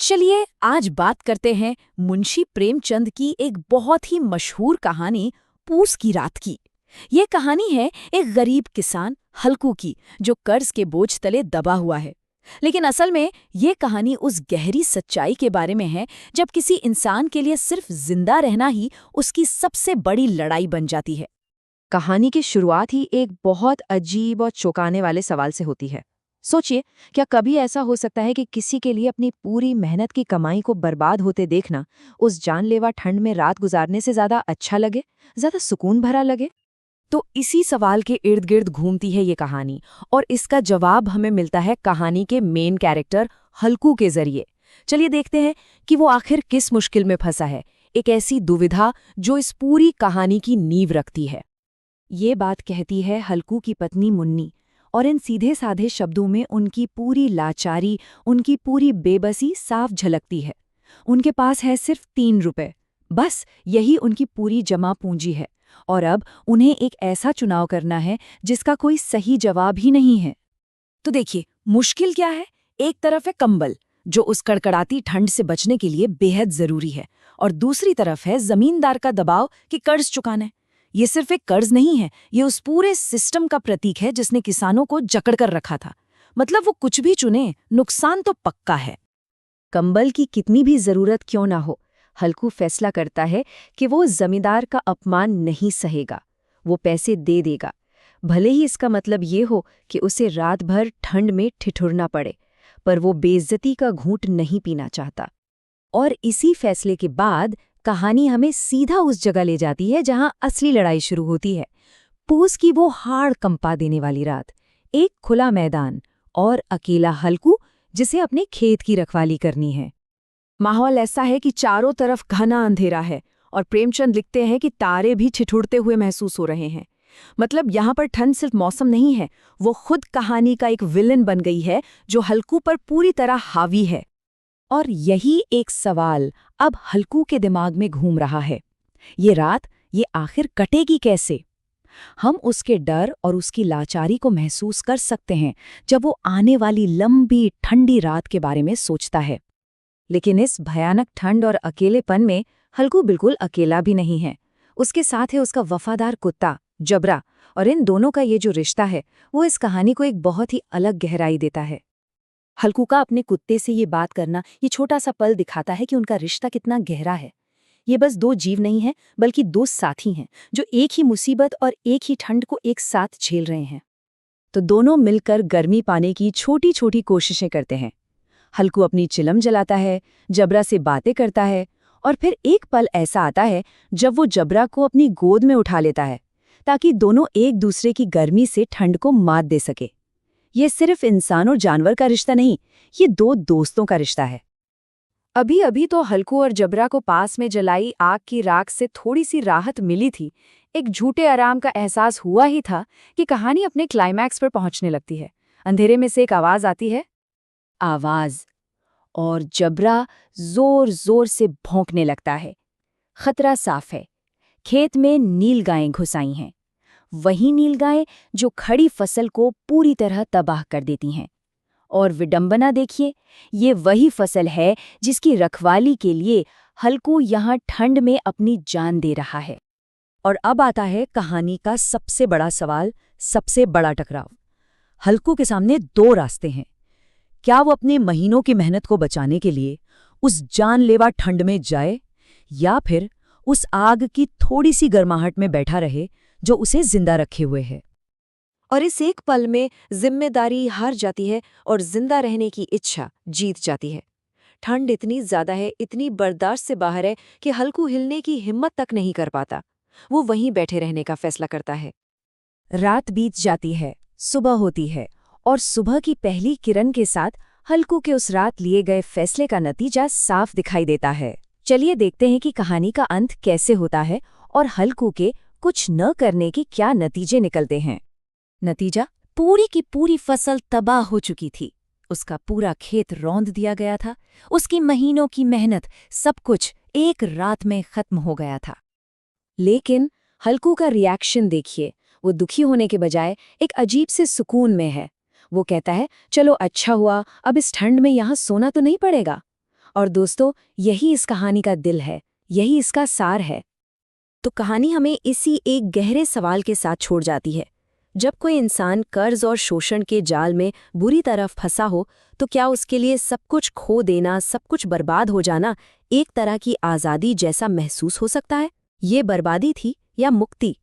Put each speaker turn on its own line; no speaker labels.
चलिए आज बात करते हैं मुंशी प्रेमचंद की एक बहुत ही मशहूर कहानी पूस की रात की। ये कहानी है एक गरीब किसान हल्कू की जो कर्ज के बोझ तले दबा हुआ है। लेकिन असल में ये कहानी उस गहरी सच्चाई के बारे में है जब किसी इंसान के लिए सिर्फ जिंदा रहना ही उसकी सबसे बड़ी लड़ाई बन जाती है।
कहानी की शुरुआत ही एक बहुत अजीब और चौंकाने वाले सवाल से होती है। सोचिए, क्या कभी ऐसा हो सकता है कि किसी के लिए अपनी पूरी मेहनत की कमाई को बर्बाद होते देखना उस जानलेवा ठंड में रात गुजारने से ज्यादा अच्छा लगे, ज्यादा सुकून भरा लगे? तो इसी सवाल के इर्द गिर्द घूमती है ये कहानी, और इसका जवाब हमें मिलता है कहानी के मेन कैरेक्टर हल्कू के जरिए। चलिए देखते हैं कि वो आखिर किस मुश्किल में फंसा है, एक ऐसी दुविधा जो इस पूरी कहानी की नींव रखती है। ये बात कहती है हल्कू की पत्नी मुन्नी, और इन सीधे साधे शब्दों में उनकी पूरी लाचारी, उनकी पूरी बेबसी साफ झलकती है। उनके पास है सिर्फ 3 रुपए, बस यही उनकी पूरी जमा पूंजी है, और अब उन्हें एक ऐसा चुनाव करना है जिसका कोई सही जवाब ही नहीं है।
तो देखिए मुश्किल क्या है। एक तरफ है कंबल जो उस कड़कड़ाती ठंड से बचने के लिए बेहद जरूरी है, और दूसरी तरफ है जमींदार का दबाव कि कर्ज चुकाना है। ये सिर्फ एक कर्ज नहीं है, ये उस पूरे सिस्टम का प्रतीक है जिसने किसानों को जकड़ कर रखा था। मतलब वो कुछ भी चुने, नुकसान तो पक्का है।
कंबल की कितनी भी जरूरत क्यों ना हो, हल्कू फैसला करता है कि वो जमींदार का अपमान नहीं सहेगा। वो पैसे दे देगा, भले ही इसका मतलब ये हो कि उसे रात भर ठंड में ठिठुरना पड़े, पर वो बेइज्जती का घूंट नहीं पीना चाहता। और इसी फैसले के बाद कहानी हमें सीधा उस जगह ले जाती है जहां असली लड़ाई शुरू होती है। पूस की वो हाड़ कंपा देने वाली रात, एक खुला मैदान और अकेला हल्कू जिसे अपने खेत की रखवाली करनी है।
माहौल ऐसा है कि चारों तरफ घना अंधेरा है, और प्रेमचंद लिखते हैं कि तारे भी ठिठुरते हुए महसूस हो रहे हैं। मतलब यहाँ पर ठंड सिर्फ मौसम नहीं है, वो खुद कहानी का एक विलन बन गई है जो हल्कू पर पूरी तरह हावी है।
और यही एक सवाल अब हल्कू के दिमाग में घूम रहा है। ये रात, ये आखिर कटेगी कैसे? हम उसके डर और उसकी लाचारी को महसूस कर सकते हैं जब वो आने वाली लंबी ठंडी रात के बारे में सोचता है। लेकिन इस भयानक ठंड और अकेलेपन में हल्कू बिल्कुल अकेला भी नहीं है। उसके साथ है उसका वफादार कुत्ता जबरा, और इन दोनों का ये जो रिश्ता है वो इस कहानी को एक बहुत ही अलग गहराई देता है।
हल्कू का अपने कुत्ते से ये बात करना, ये छोटा सा पल दिखाता है कि उनका रिश्ता कितना गहरा है। ये बस 2 जीव नहीं हैं, बल्कि 2 साथी हैं जो एक ही मुसीबत और एक ही ठंड को एक साथ झेल रहे हैं।
तो दोनों मिलकर गर्मी पाने की छोटी छोटी कोशिशें करते हैं। हल्कू अपनी चिलम जलाता है, जबरा से बातें करता है, और फिर एक पल ऐसा आता है जब वो जबरा को अपनी गोद में उठा लेता है ताकि दोनों एक दूसरे की गर्मी से ठंड को मात दे सके। ये सिर्फ इंसान और जानवर का रिश्ता नहीं, ये 2 दोस्तों का रिश्ता है। अभी अभी तो हल्कू और जबरा को पास में जलाई आग की राख से थोड़ी सी राहत मिली थी, एक झूठे आराम का एहसास हुआ ही था कि कहानी अपने क्लाइमैक्स पर पहुंचने लगती है। अंधेरे में से एक आवाज आती है, आवाज, और जबरा जोर जोर से भौंकने लगता है। खतरा साफ है, खेत में नीलगायें घुस आई हैं, वही नीलगायें जो खड़ी फसल को पूरी तरह तबाह कर देती हैं। और विडंबना देखिए, ये वही फसल है जिसकी रखवाली के लिए हल्कू यहाँ ठंड में अपनी जान दे रहा है। और अब आता है कहानी का सबसे बड़ा सवाल, सबसे बड़ा टकराव। हल्कू के सामने 2 रास्ते हैं। क्या वो अपने महीनों की मेहनत को बचाने के लिए उस जानलेवा ठंड में जाए, या फिर उस आग की थोड़ी सी गर्माहट में बैठा रहे जो उसे जिंदा रखे हुए है? और इस एक पल में जिम्मेदारी हार जाती है और जिंदा रहने की इच्छा जीत जाती है। ठंड इतनी ज्यादा है, इतनी बर्दाश्त से बाहर है कि हल्कू हिलने की हिम्मत तक नहीं कर पाता। वो वहीं बैठे रहने का फैसला करता है। रात बीत जाती है, सुबह होती है, और सुबह की पहली किरण के साथ हल्कू के उस रात लिए गए फैसले का नतीजा साफ दिखाई देता है। चलिए देखते हैं कि कहानी का अंत कैसे होता है और हल्कू के कुछ न करने के क्या नतीजे निकलते हैं। नतीजा, पूरी की पूरी फसल तबाह हो चुकी थी। उसका पूरा खेत रौंद दिया गया था। उसकी महीनों की मेहनत, सब कुछ एक रात में खत्म हो गया था। लेकिन हल्कू का रिएक्शन देखिए, वो दुखी होने के बजाय एक अजीब से सुकून में है। वो कहता है, चलो अच्छा हुआ, अब इस ठंड में यहाँ सोना तो नहीं पड़ेगा। और दोस्तों, यही इस कहानी का दिल है, यही इसका सार है।
तो कहानी हमें इसी एक गहरे सवाल के साथ छोड़ जाती है। जब कोई इंसान कर्ज और शोषण के जाल में बुरी तरह फंसा हो, तो क्या उसके लिए सब कुछ खो देना, सब कुछ बर्बाद हो जाना एक तरह की आज़ादी जैसा महसूस हो सकता है? ये बर्बादी थी या मुक्ति?